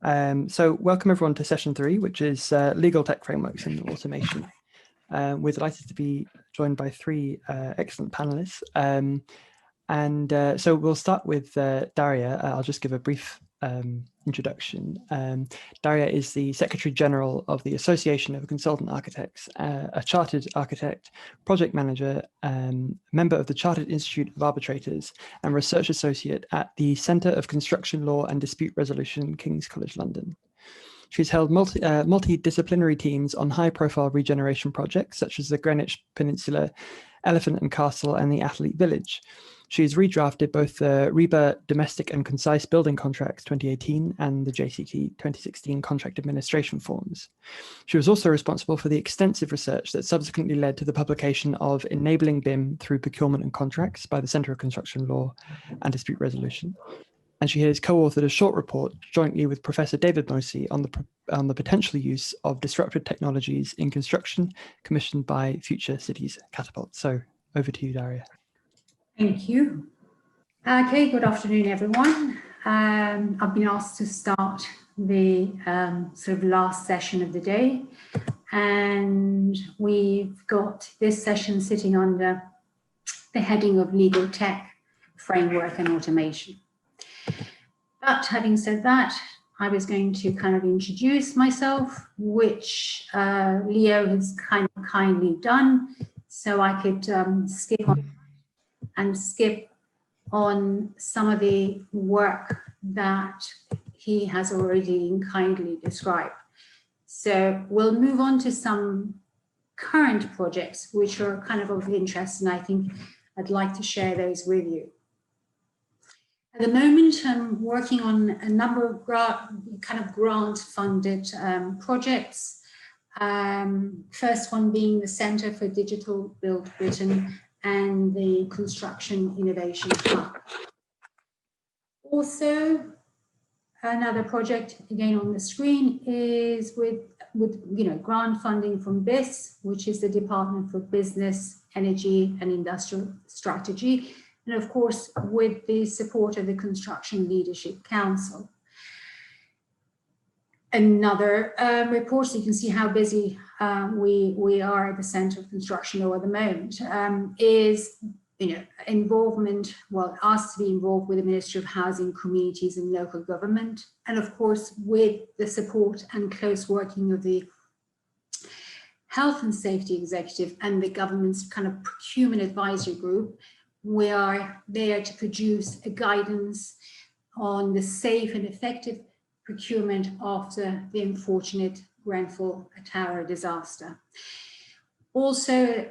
So welcome everyone to session 3, which is legal tech frameworks and automation. We're delighted to be joined by 3 excellent panelists. So we'll start with Darya. I'll just give a brief introduction. Darya is the Secretary General of the Association of Consultant Architects, a chartered architect, project manager, member of the Chartered Institute of Arbitrators, and research associate at the Centre of Construction Law and Dispute Resolution, King's College London. She's held multidisciplinary teams on high-profile regeneration projects such as the Greenwich Peninsula, Elephant and Castle, and the Athlete Village. She's redrafted both the REBA Domestic and Concise Building Contracts 2018 and the JCT 2016 Contract Administration Forms. She was also responsible for the extensive research that subsequently led to the publication of Enabling BIM Through Procurement and Contracts by the Centre of Construction Law and Dispute Resolution. And she has co-authored a short report jointly with Professor David Mosey on the potential use of disruptive technologies in construction, commissioned by Future Cities Catapult. So over to you, Darya. Thank you. Okay, good afternoon, everyone. I've been asked to start the sort of last session of the day, and we've got this session sitting under the heading of Legal Tech Framework and Automation. But having said that, I was going to kind of introduce myself, which Leo has kind of kindly done, so I could skip on some of the work that he has already kindly described. So we'll move on to some current projects which are kind of interest, and I think I'd like to share those with you. At the moment, I'm working on a number of grant-funded projects. First one being the Centre for Digital Build Britain and the Construction Innovation Hub. Also, another project again on the screen is with grant funding from BIS, which is the Department for Business, Energy and Industrial Strategy, and of course with the support of the Construction Leadership Council. Another report, so you can see how busy we are at the Centre of Construction Law at the moment, is involvement, asked to be involved with the Ministry of Housing, Communities and Local Government, and of course with the support and close working of the Health and Safety Executive and the government's kind of procurement advisory group. We are there to produce a guidance on the safe and effective procurement after the unfortunate Grenfell Tower disaster. Also,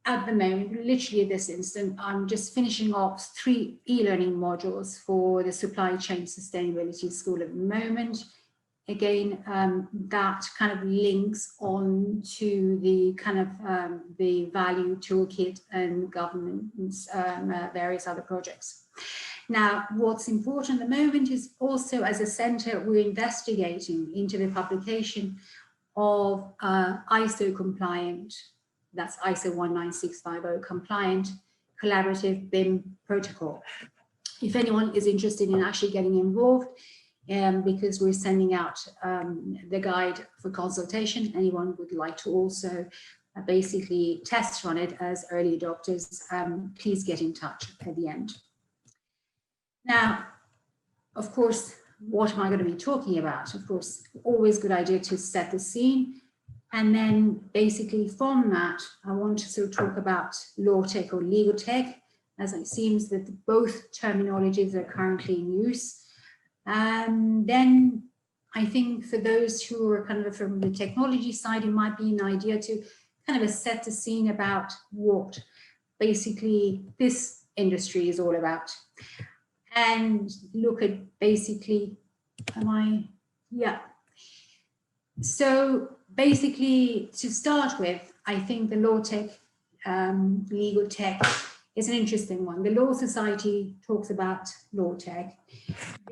at the moment, literally this instant, I'm just finishing off 3 e-learning modules for the Supply Chain Sustainability School at the moment. Again, that kind of links on to the kind of the value toolkit and government's various other projects. Now, what's important at the moment is also, as a centre, we're investigating into the publication of ISO compliant, that's ISO 19650 compliant collaborative BIM protocol. If anyone is interested in actually getting involved, because we're sending out the guide for consultation, anyone would like to also basically test run it as early adopters, please get in touch at the end. Now, of course, what am I going to be talking about? Of course, always good idea to set the scene. And then basically from that, I want to sort of talk about law tech or legal tech, as it seems that both terminologies are currently in use. Then I think for those who are kind of from the technology side, it might be an idea to kind of set the scene about what basically this industry is all about. And look at basically, So basically, to start with, I think the law tech, legal tech is an interesting one. The Law Society talks about law tech.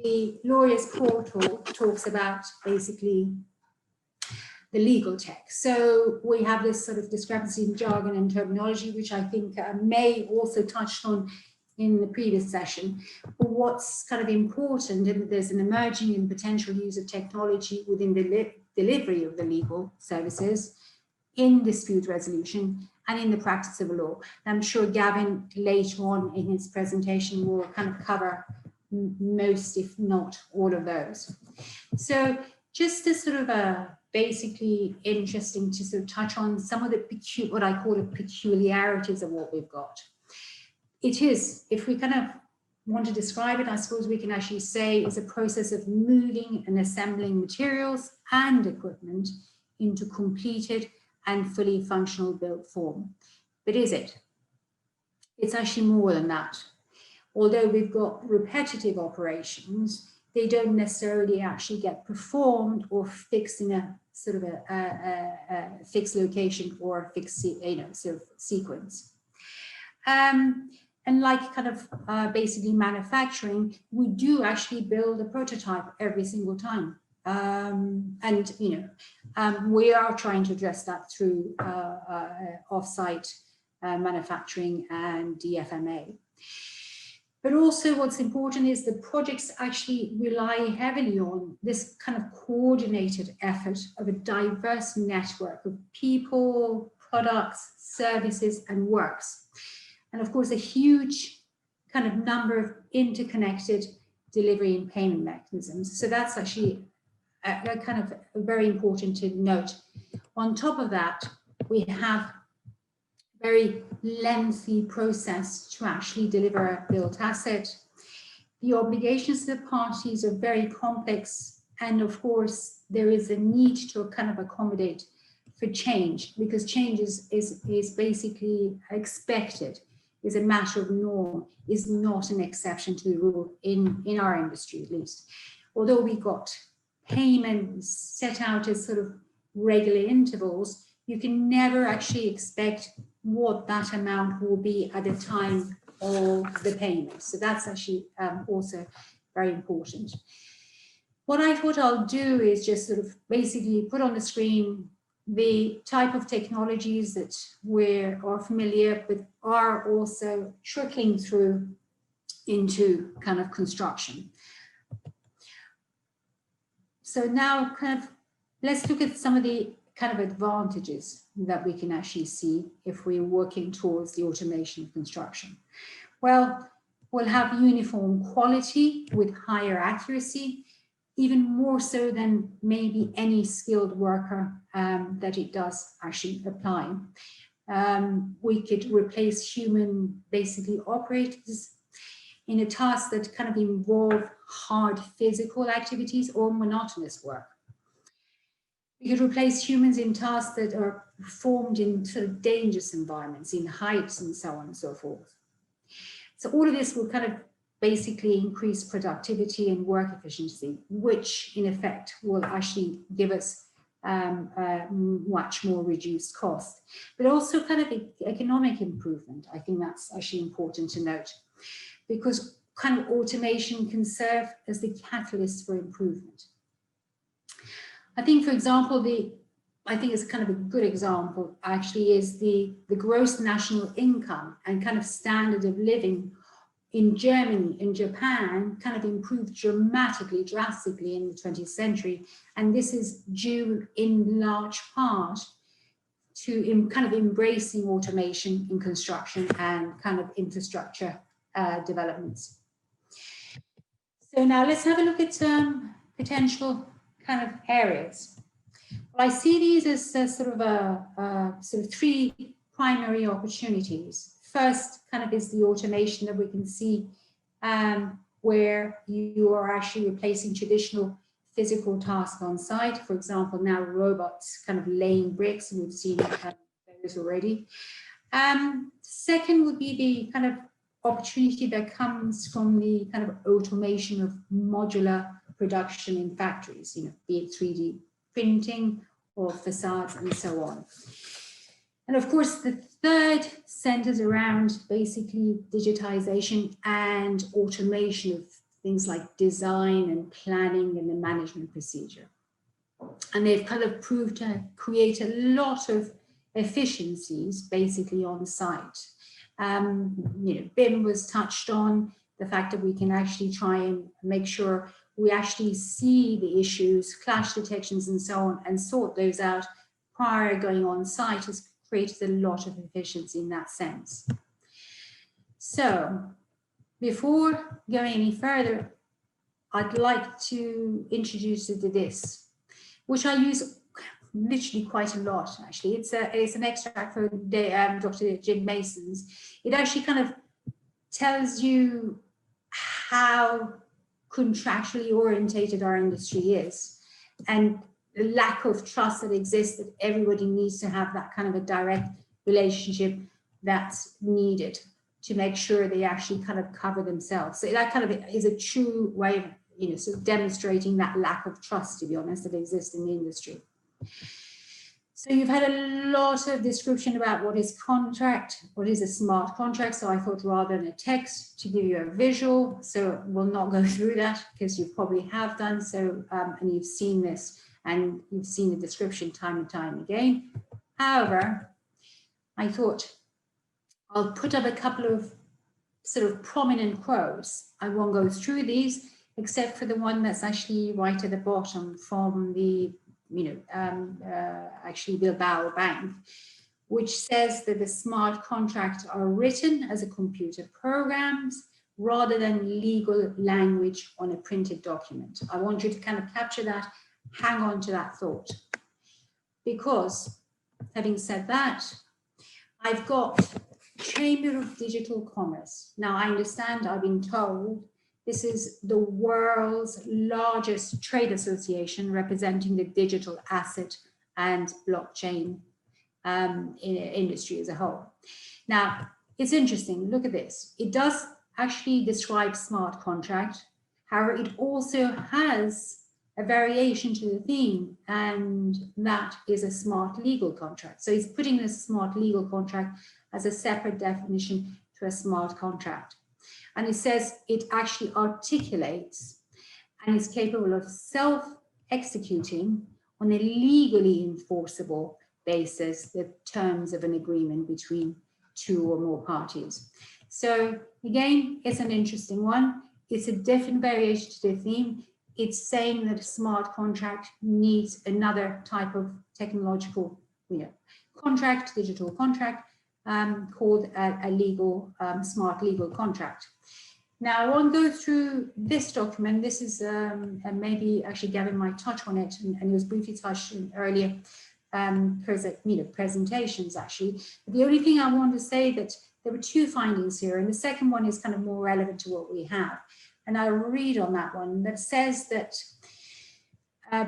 The Lawyers Portal talks about basically the legal tech. So we have this sort of discrepancy in jargon and terminology, which I think may also touch on in the previous session, but what's kind of important, and there's an emerging and potential use of technology within the delivery of the legal services, in dispute resolution, and in the practice of law. And I'm sure Gavin later on in his presentation will kind of cover most, if not all of those. So just to sort of basically interesting to sort of touch on some of the what I call the peculiarities of what we've got. It is, if we kind of want to describe it, I suppose we can actually say is a process of moving and assembling materials and equipment into completed and fully functional built form. But is it? It's actually more than that. Although we've got repetitive operations, they don't necessarily actually get performed or fixed in a sort of a fixed location or a fixed, sort of sequence. And like kind of basically manufacturing, we do actually build a prototype every single time. And we are trying to address that through off-site manufacturing and DFMA. But also what's important is the projects actually rely heavily on this kind of coordinated effort of a diverse network of people, products, services, and works. And of course, a huge kind of number of interconnected delivery and payment mechanisms. So that's actually a kind of very important to note. On top of that, we have very lengthy process to actually deliver a built asset. The obligations of the parties are very complex, and of course there is a need to kind of accommodate for change, because change is basically expected, is a matter of norm, is not an exception to the rule in our industry at least. Although we got payments set out as sort of regular intervals, you can never actually expect what that amount will be at the time of the payment. So that's actually also very important. What I thought I'll do is just sort of basically put on the screen the type of technologies that we are familiar with are also trickling through into kind of construction. So now kind of let's look at some of the kind of advantages that we can actually see if we're working towards the automation of construction. Well, we'll have uniform quality with higher accuracy, even more so than maybe any skilled worker that it does actually apply. We could replace human basically operators in a task that kind of involve hard physical activities or monotonous work. We could replace humans in tasks that are performed in sort of dangerous environments, in heights and so on and so forth. So all of this will kind of basically increase productivity and work efficiency, which in effect will actually give us much more reduced cost, but also kind of economic improvement. I think that's actually important to note, because kind of automation can serve as the catalyst for improvement. I think, for example, I think it's kind of a good example actually is the gross national income and kind of standard of living in Germany and Japan kind of improved dramatically, drastically in the 20th century. And this is due in large part to kind of embracing automation in construction and kind of infrastructure developments. So now let's have a look at potential kind of areas. Well, I see these as sort of three primary opportunities. First kind of is the automation that we can see where you are actually replacing traditional physical tasks on site. For example, now robots kind of laying bricks, and we've seen those already. Second would be the kind of opportunity that comes from the kind of automation of modular production in factories, be it 3D printing or facades and so on. And of course, the third centers around basically digitization and automation of things like design and planning and the management procedure. And they've kind of proved to create a lot of efficiencies basically on site. BIM was touched on, the fact that we can actually try and make sure we actually see the issues, clash detections and so on, and sort those out prior to going on site has created a lot of efficiency in that sense. So before going any further, I'd like to introduce you to this, which I use literally quite a lot, actually. It's an extract from Dr. Jim Mason's. It actually kind of tells you how contractually orientated our industry is, and the lack of trust that exists, that everybody needs to have that kind of a direct relationship that's needed to make sure they actually kind of cover themselves. So that kind of is a true way of, sort of demonstrating that lack of trust, to be honest, that exists in the industry. So you've had a lot of description about what is contract, what is a smart contract. So I thought rather than a text to give you a visual. So we'll not go through that because you probably have done so, and you've seen this and you've seen the description time and time again. However, I thought I'll put up a couple of sort of prominent quotes. I won't go through these except for the one that's actually right at the bottom from the actually Bilbao Bank, which says that the smart contracts are written as a computer programs rather than legal language on a printed document. I want you to kind of capture that, hang on to that thought. Because, having said that, I've got Chamber of Digital Commerce. Now, I understand, I've been told, this is the world's largest trade association representing the digital asset and blockchain industry as a whole. Now, it's interesting, look at this. It does actually describe smart contract. However, it also has a variation to the theme, and that is a smart legal contract. So he's putting this smart legal contract as a separate definition to a smart contract. And it says it actually articulates and is capable of self-executing on a legally enforceable basis the terms of an agreement between two or more parties. So again, it's an interesting one. It's a different variation to the theme. It's saying that a smart contract needs another type of technological contract, digital contract, called a legal, smart legal contract. Now, I won't go through this document. This is, and maybe actually Gavin might touch on it, and it was briefly touched in earlier presentations, actually. But the only thing I want to say that there were two findings here, and the second one is kind of more relevant to what we have. And I'll read on that one that says that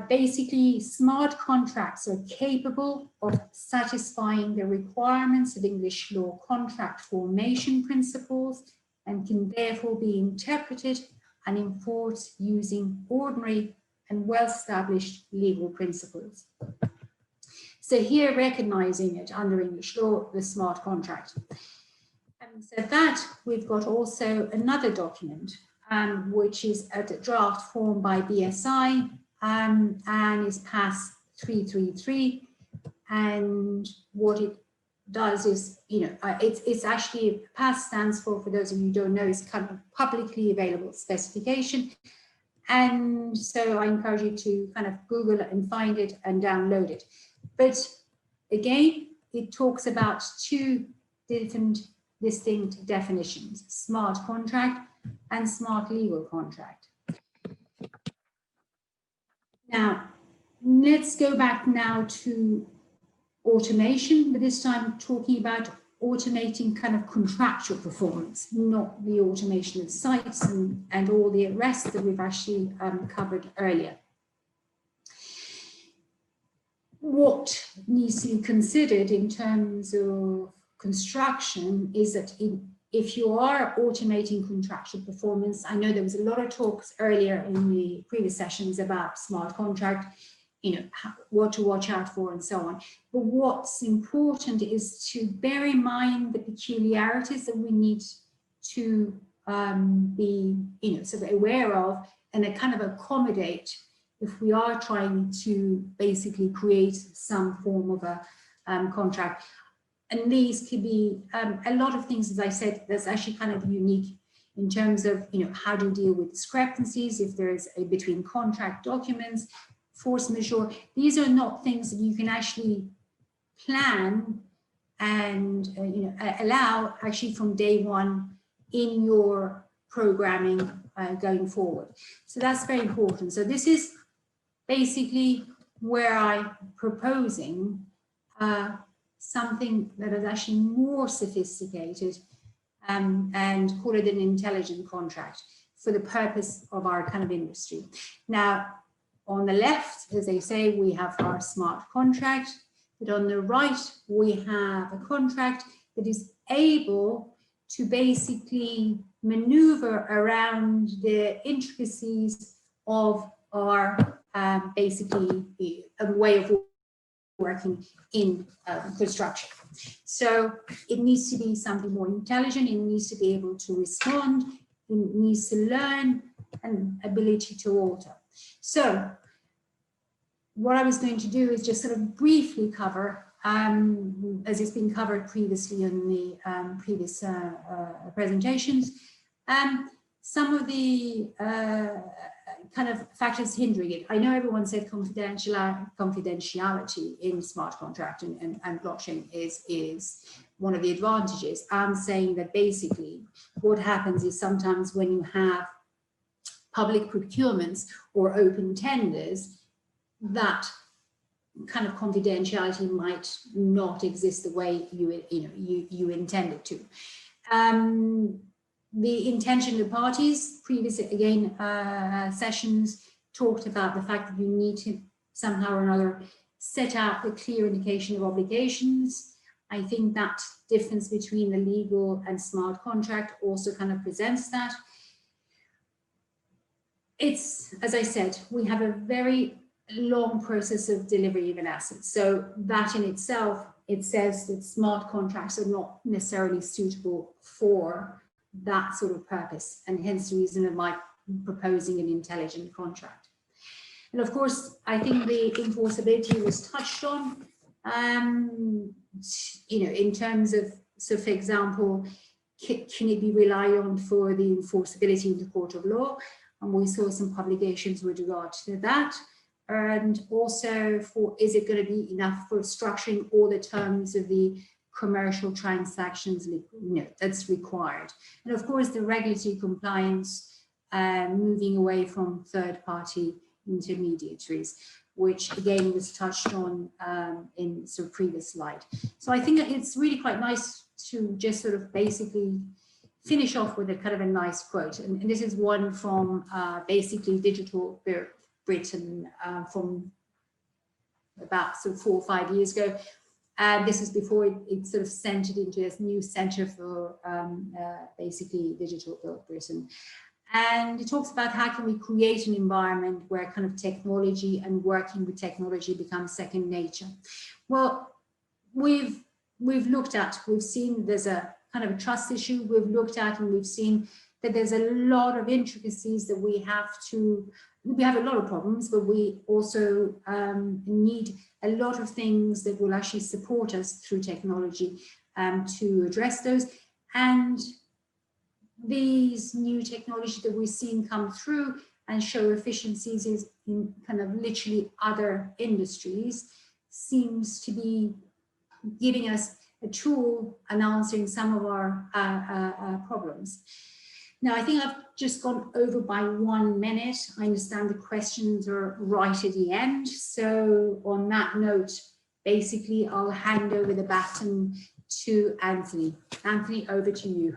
basically smart contracts are capable of satisfying the requirements of English law contract formation principles and can therefore be interpreted and enforced using ordinary and well-established legal principles. So here, recognizing it under English law, the smart contract. Having said that, we've got also another document, which is a draft form by BSI, and is PAS 333. And what it does is, it's actually, PAS stands for those of you who don't know, is kind of publicly available specification. And so I encourage you to kind of Google it and find it and download it. But again, it talks about two different distinct definitions: smart contract and smart legal contract. Now, let's go back now to automation, but this time talking about automating kind of contractual performance, not the automation of sites and all the rest that we've actually covered earlier. What needs to be considered in terms of construction is that if you are automating contractual performance, I know there was a lot of talks earlier in the previous sessions about smart contract, what to watch out for and so on. But what's important is to bear in mind the peculiarities that we need to be, sort of aware of and kind of accommodate if we are trying to basically create some form of a contract. and these could be a lot of things, as I said, that's actually kind of unique in terms of, how do you deal with discrepancies if there is between contract documents, force majeure. These are not things that you can actually plan and allow actually from day one in your programming going forward. So that's very important. So this is basically where I'm proposing something that is actually more sophisticated and call it an intelligent contract for the purpose of our kind of industry. Now, on the left, as they say, we have our smart contract, but on the right, we have a contract that is able to basically maneuver around the intricacies of our basically a way of working in construction. So it needs to be something more intelligent, it needs to be able to respond, it needs to learn, and ability to alter. So what I was going to do is just sort of briefly cover, as it's been covered previously in the previous presentations, some of the kind of factors hindering it. I know everyone said confidentiality in smart contract and blockchain is one of the advantages. I'm saying that basically what happens is sometimes when you have public procurements or open tenders, that kind of confidentiality might not exist the way you intend it to. The intention of parties, previous again sessions talked about the fact that you need to somehow or another set out a clear indication of obligations. I think that difference between the legal and smart contract also kind of presents that. It's, as I said, we have a very long process of delivery of an asset. So that in itself, it says that smart contracts are not necessarily suitable for that sort of purpose, and hence the reason of my proposing an intelligent contract. And of course, I think the enforceability was touched on, in terms of, so for example, can it be relied on for the enforceability in the court of law? And we saw some publications with regard to that. And also for, is it going to be enough for structuring all the terms of the commercial transactions that's required? And of course, the regulatory compliance, moving away from third-party intermediaries, which again was touched on in sort of previous slide. So I think it's really quite nice to just sort of basically finish off with a kind of a nice quote. And this is one from basically Digital Britain from about sort of 4 or 5 years ago. And this is before it sort of centered into this new center for basically Digital Britain. And it talks about how can we create an environment where kind of technology and working with technology becomes second nature. Well, we've looked at, we've seen there's a kind of a trust issue. We've looked at and we've seen that there's a lot of intricacies that we have a lot of problems, but we also need a lot of things that will actually support us through technology to address those. And these new technology that we've seen come through and show efficiencies is in kind of literally other industries seems to be giving us a tool and answering some of our problems. Now, I think I've just gone over by 1 minute. I understand the questions are right at the end. So on that note, basically, I'll hand over the baton to Anthony. Anthony, over to you.